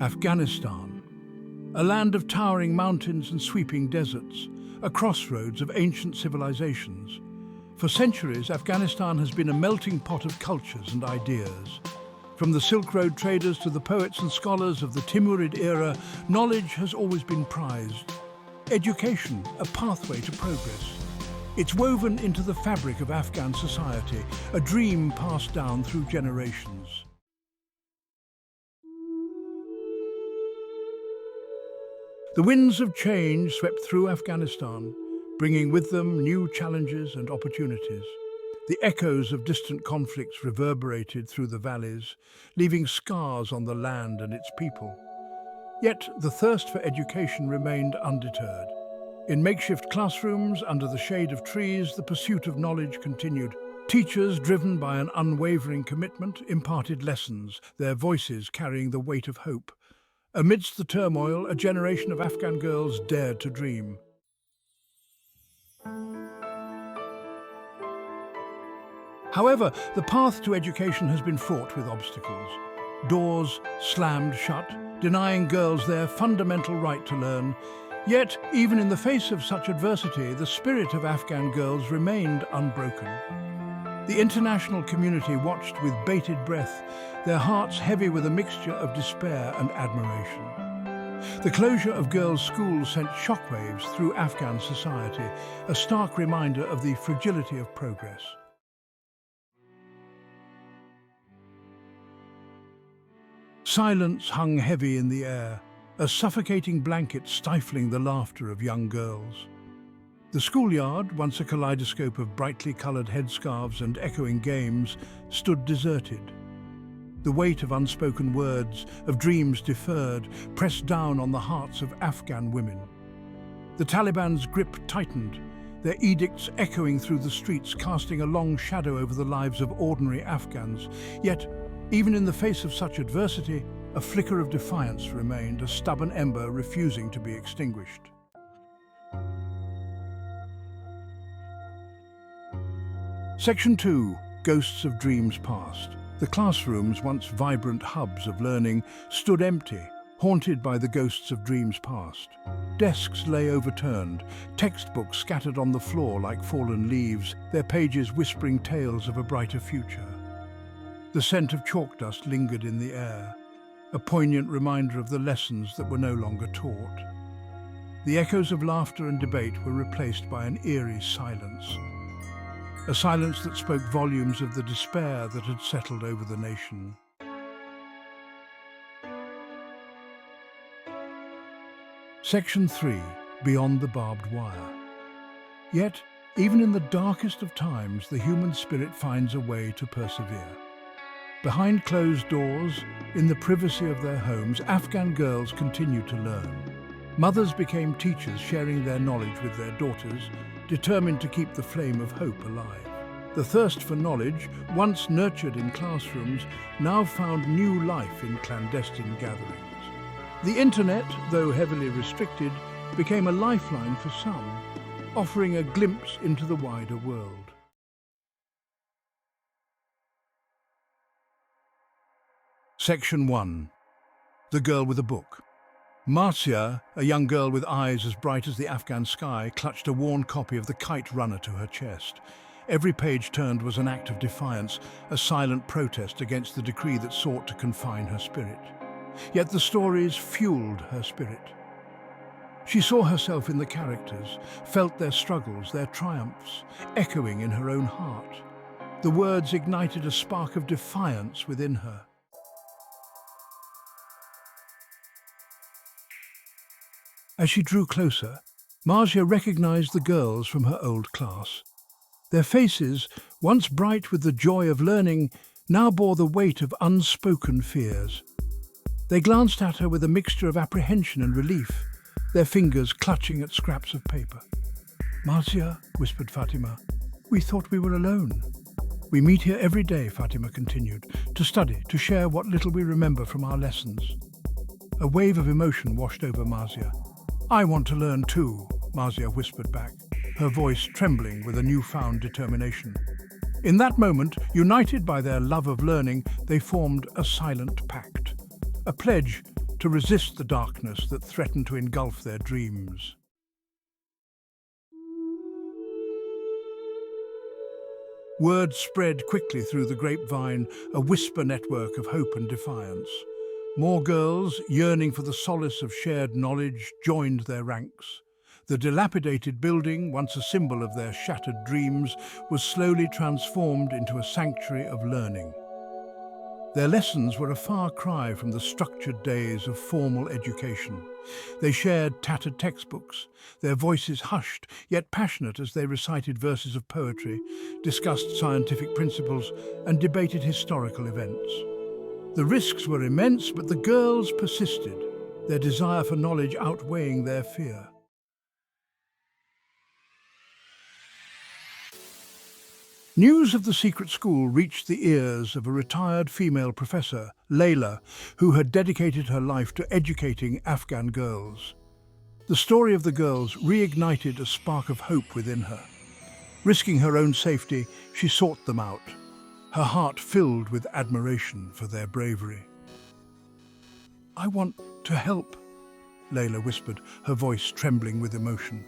Afghanistan, a land of towering mountains and sweeping deserts, a crossroads of ancient civilizations. For centuries, Afghanistan has been a melting pot of cultures and ideas. From the Silk Road traders to the poets and scholars of the Timurid era, knowledge has always been prized. Education, a pathway to progress. It's woven into the fabric of Afghan society, a dream passed down through generations. The winds of change swept through Afghanistan, bringing with them new challenges and opportunities. The echoes of distant conflicts reverberated through the valleys, leaving scars on the land and its people. Yet the thirst for education remained undeterred. In makeshift classrooms, under the shade of trees, the pursuit of knowledge continued. Teachers, driven by an unwavering commitment, imparted lessons, their voices carrying the weight of hope. Amidst the turmoil, a generation of Afghan girls dared to dream. However, the path to education has been fraught with obstacles. Doors slammed shut, denying girls their fundamental right to learn. Yet, even in the face of such adversity, the spirit of Afghan girls remained unbroken. The international community watched with bated breath, their hearts heavy with a mixture of despair and admiration. The closure of girls' schools sent shockwaves through Afghan society, a stark reminder of the fragility of progress. Silence hung heavy in the air, a suffocating blanket stifling the laughter of young girls. The schoolyard, once a kaleidoscope of brightly coloured headscarves and echoing games, stood deserted. The weight of unspoken words, of dreams deferred, pressed down on the hearts of Afghan women. The Taliban's grip tightened, their edicts echoing through the streets, casting a long shadow over the lives of ordinary Afghans. Yet, even in the face of such adversity, a flicker of defiance remained, a stubborn ember refusing to be extinguished. Section 2. Ghosts of Dreams Past. The classrooms, once vibrant hubs of learning, stood empty, haunted by the ghosts of dreams past. Desks lay overturned, textbooks scattered on the floor like fallen leaves, their pages whispering tales of a brighter future. The scent of chalk dust lingered in the air, a poignant reminder of the lessons that were no longer taught. The echoes of laughter and debate were replaced by an eerie silence. A silence that spoke volumes of the despair that had settled over the nation. Section 3. Beyond the barbed wire. Yet, even in the darkest of times, the human spirit finds a way to persevere. Behind closed doors, in the privacy of their homes, Afghan girls continued to learn. Mothers became teachers, sharing their knowledge with their daughters, determined to keep the flame of hope alive. The thirst for knowledge, once nurtured in classrooms, now found new life in clandestine gatherings. The internet, though heavily restricted, became a lifeline for some, offering a glimpse into the wider world. Section 1. The Girl with a Book. Marcia, a young girl with eyes as bright as the Afghan sky, clutched a worn copy of The Kite Runner to her chest. Every page turned was an act of defiance, a silent protest against the decree that sought to confine her spirit. Yet the stories fueled her spirit. She saw herself in the characters, felt their struggles, their triumphs, echoing in her own heart. The words ignited a spark of defiance within her. As she drew closer, Marcia recognized the girls from her old class. Their faces, once bright with the joy of learning, now bore the weight of unspoken fears. They glanced at her with a mixture of apprehension and relief, their fingers clutching at scraps of paper. "Marcia," whispered Fatima, "we thought we were alone." "We meet here every day," Fatima continued, "to study, to share what little we remember from our lessons." A wave of emotion washed over Marcia. "I want to learn too," Marcia whispered back, her voice trembling with a newfound determination. In that moment, united by their love of learning, they formed a silent pact, a pledge to resist the darkness that threatened to engulf their dreams. Word spread quickly through the grapevine, a whisper network of hope and defiance. More girls, yearning for the solace of shared knowledge, joined their ranks. The dilapidated building, once a symbol of their shattered dreams, was slowly transformed into a sanctuary of learning. Their lessons were a far cry from the structured days of formal education. They shared tattered textbooks, their voices hushed yet passionate as they recited verses of poetry, discussed scientific principles, and debated historical events. The risks were immense, but the girls persisted, their desire for knowledge outweighing their fear. News of the secret school reached the ears of a retired female professor, Layla, who had dedicated her life to educating Afghan girls. The story of the girls reignited a spark of hope within her. Risking her own safety, she sought them out, her heart filled with admiration for their bravery. "I want to help," Layla whispered, her voice trembling with emotion.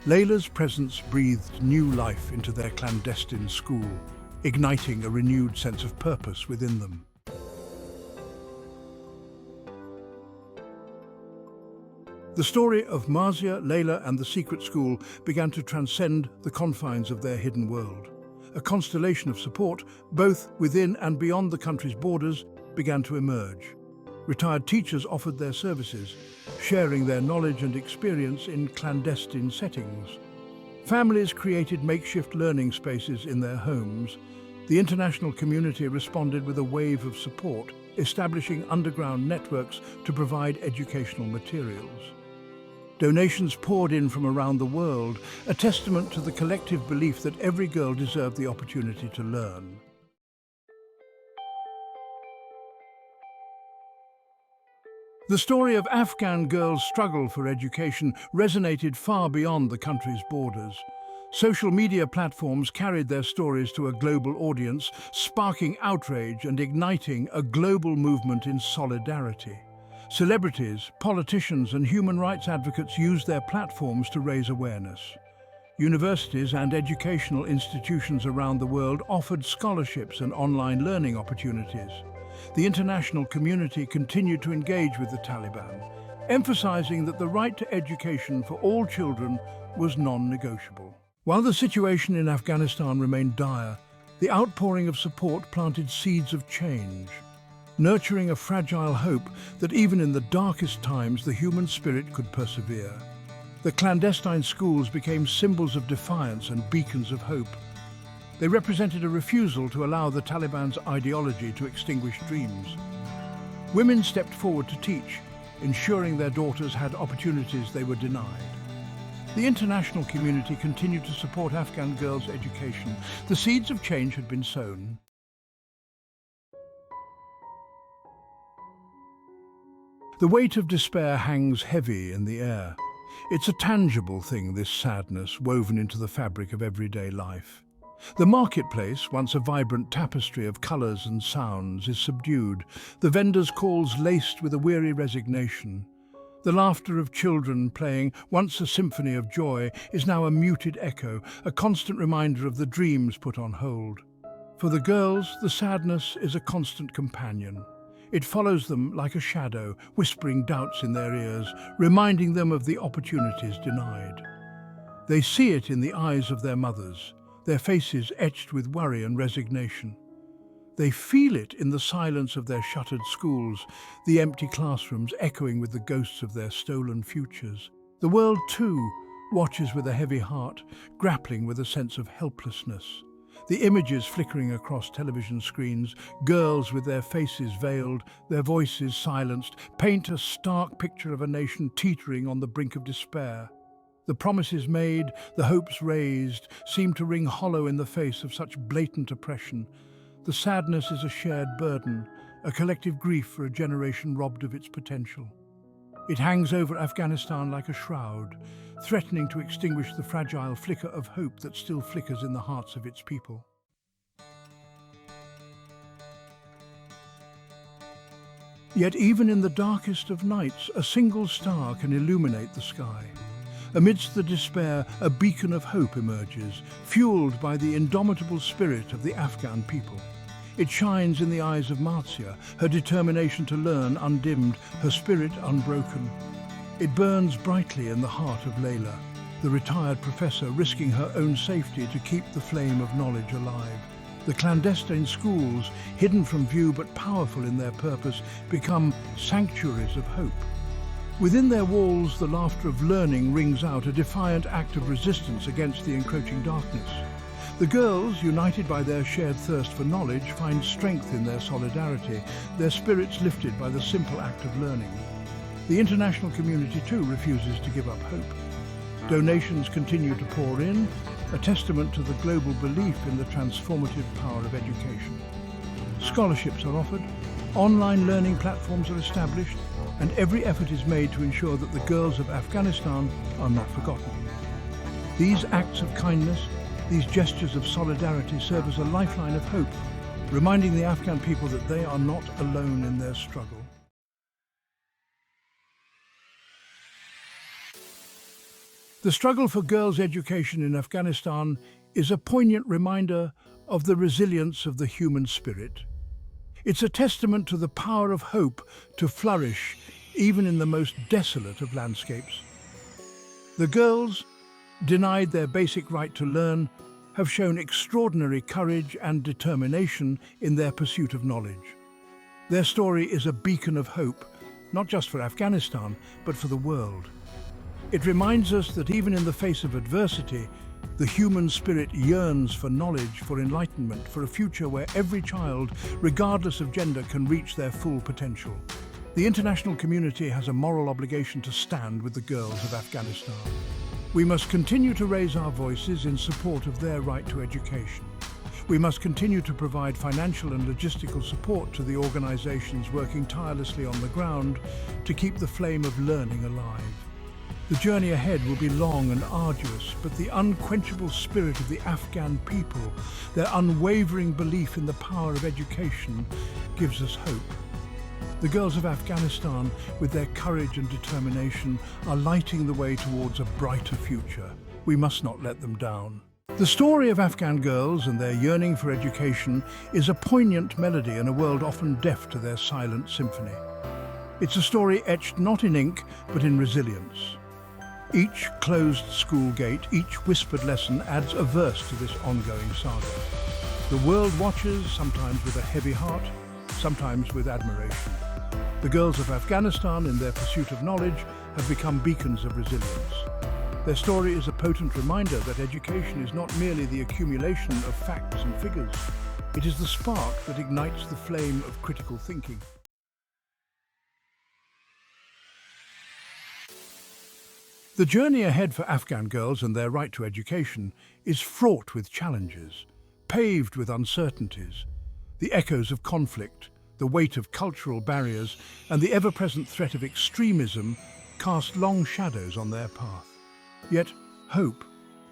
Layla's presence breathed new life into their clandestine school, igniting a renewed sense of purpose within them. The story of Marziah, Layla, and the secret school began to transcend the confines of their hidden world. A constellation of support, both within and beyond the country's borders, began to emerge. Retired teachers offered their services, sharing their knowledge and experience in clandestine settings. Families created makeshift learning spaces in their homes. The international community responded with a wave of support, establishing underground networks to provide educational materials. Donations poured in from around the world, a testament to the collective belief that every girl deserved the opportunity to learn. The story of Afghan girls' struggle for education resonated far beyond the country's borders. Social media platforms carried their stories to a global audience, sparking outrage and igniting a global movement in solidarity. Celebrities, politicians, and human rights advocates used their platforms to raise awareness. Universities and educational institutions around the world offered scholarships and online learning opportunities. The international community continued to engage with the Taliban, emphasizing that the right to education for all children was non-negotiable. While the situation in Afghanistan remained dire, the outpouring of support planted seeds of change, nurturing a fragile hope that even in the darkest times the human spirit could persevere. The clandestine schools became symbols of defiance and beacons of hope. They represented a refusal to allow the Taliban's ideology to extinguish dreams. Women stepped forward to teach, ensuring their daughters had opportunities they were denied. The international community continued to support Afghan girls' education. The seeds of change had been sown. The weight of despair hangs heavy in the air. It's a tangible thing, this sadness woven into the fabric of everyday life. The marketplace, once a vibrant tapestry of colours and sounds, is subdued, the vendors' calls laced with a weary resignation. The laughter of children playing, once a symphony of joy, is now a muted echo, a constant reminder of the dreams put on hold. For the girls, the sadness is a constant companion. It follows them like a shadow, whispering doubts in their ears, reminding them of the opportunities denied. They see it in the eyes of their mothers, their faces etched with worry and resignation. They feel it in the silence of their shuttered schools, the empty classrooms echoing with the ghosts of their stolen futures. The world, too, watches with a heavy heart, grappling with a sense of helplessness. The images flickering across television screens, girls with their faces veiled, their voices silenced, paint a stark picture of a nation teetering on the brink of despair. The promises made, the hopes raised, seem to ring hollow in the face of such blatant oppression. The sadness is a shared burden, a collective grief for a generation robbed of its potential. It hangs over Afghanistan like a shroud, threatening to extinguish the fragile flicker of hope that still flickers in the hearts of its people. Yet even in the darkest of nights, a single star can illuminate the sky. Amidst the despair, a beacon of hope emerges, fueled by the indomitable spirit of the Afghan people. It shines in the eyes of Marzia, her determination to learn undimmed, her spirit unbroken. It burns brightly in the heart of Layla, the retired professor risking her own safety to keep the flame of knowledge alive. The clandestine schools, hidden from view but powerful in their purpose, become sanctuaries of hope. Within their walls, the laughter of learning rings out, a defiant act of resistance against the encroaching darkness. The girls, united by their shared thirst for knowledge, find strength in their solidarity, their spirits lifted by the simple act of learning. The international community too refuses to give up hope. Donations continue to pour in, a testament to the global belief in the transformative power of education. Scholarships are offered, online learning platforms are established, and every effort is made to ensure that the girls of Afghanistan are not forgotten. These acts of kindness, these gestures of solidarity serve as a lifeline of hope, reminding the Afghan people that they are not alone in their struggle. The struggle for girls' education in Afghanistan is a poignant reminder of the resilience of the human spirit. It's a testament to the power of hope to flourish even in the most desolate of landscapes. The girls, denied their basic right to learn, have shown extraordinary courage and determination in their pursuit of knowledge. Their story is a beacon of hope, not just for Afghanistan, but for the world. It reminds us that even in the face of adversity, the human spirit yearns for knowledge, for enlightenment, for a future where every child, regardless of gender, can reach their full potential. The international community has a moral obligation to stand with the girls of Afghanistan. We must continue to raise our voices in support of their right to education. We must continue to provide financial and logistical support to the organizations working tirelessly on the ground to keep the flame of learning alive. The journey ahead will be long and arduous, but the unquenchable spirit of the Afghan people, their unwavering belief in the power of education, gives us hope. The girls of Afghanistan, with their courage and determination, are lighting the way towards a brighter future. We must not let them down. The story of Afghan girls and their yearning for education is a poignant melody in a world often deaf to their silent symphony. It's a story etched not in ink, but in resilience. Each closed school gate, each whispered lesson adds a verse to this ongoing saga. The world watches, sometimes with a heavy heart, sometimes with admiration. The girls of Afghanistan, in their pursuit of knowledge, have become beacons of resilience. Their story is a potent reminder that education is not merely the accumulation of facts and figures. It is the spark that ignites the flame of critical thinking. The journey ahead for Afghan girls and their right to education is fraught with challenges, paved with uncertainties. The echoes of conflict, the weight of cultural barriers, and the ever-present threat of extremism cast long shadows on their path. Yet hope,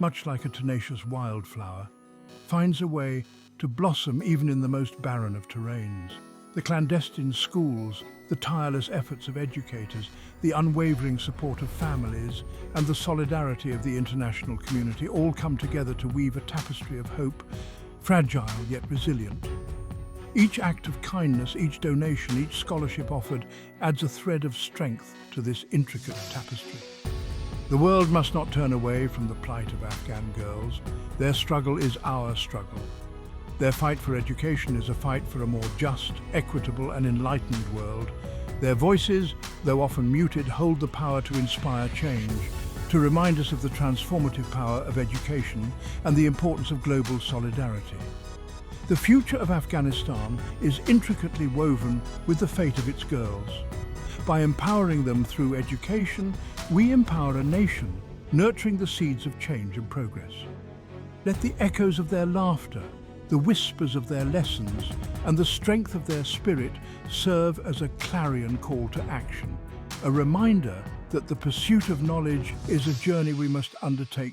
much like a tenacious wildflower, finds a way to blossom even in the most barren of terrains. The clandestine schools, the tireless efforts of educators, the unwavering support of families, and the solidarity of the international community all come together to weave a tapestry of hope, fragile yet resilient. Each act of kindness, each donation, each scholarship offered adds a thread of strength to this intricate tapestry. The world must not turn away from the plight of Afghan girls. Their struggle is our struggle. Their fight for education is a fight for a more just, equitable and enlightened world. Their voices, though often muted, hold the power to inspire change, to remind us of the transformative power of education and the importance of global solidarity. The future of Afghanistan is intricately woven with the fate of its girls. By empowering them through education, we empower a nation, nurturing the seeds of change and progress. Let the echoes of their laughter, the whispers of their lessons, and the strength of their spirit serve as a clarion call to action, a reminder that the pursuit of knowledge is a journey we must undertake